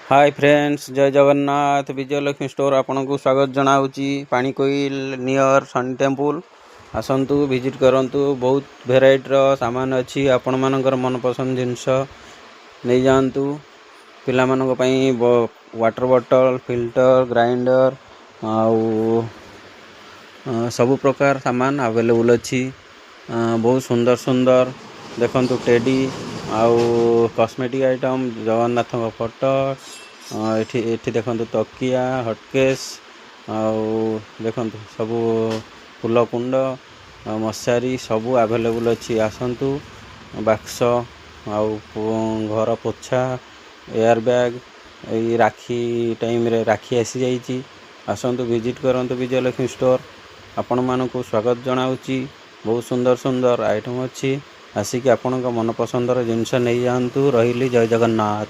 Hi friends, जय Jagannath. Vijayalakshmi store आपन को स्वागत जनाऊँगी। पानीकोइल नियर सन टेम्पल आसतु विजिट करंतु। बहुत भेराइटर सामान अच्छी आपण मानकर मनपसंद जिनस नहीं जातु। पिला मानक पई वाटर बॉटल, फिल्टर, ग्राइंडर आउ सबु प्रकार सामान अवेलेबल अच्छी। बहुत सुंदर सुंदर देखंतु टेडी आउ कॉस्मेटिक आइटम, जगन्नाथ फोटो एठी देखंतु तकिया, हटकेस आउ देखंतु सबु फूल कुंड, मशारी सबु अवेलेबल अच्छी। आसंतु बाक्स आउ घर पोछा, एयर बैग, ये राखी टाइम रे राखी आसी जाइए। आसंतु विजिट करंतु विजयलक्ष्मी स्टोर। आपण मानकु स्वागत जनाऊँगी। बहुत सुंदर सुंदर आइटम अच्छी। आसिक आपण मनपसंदर जिनस नहीं जातु। रही जय जगन्नाथ।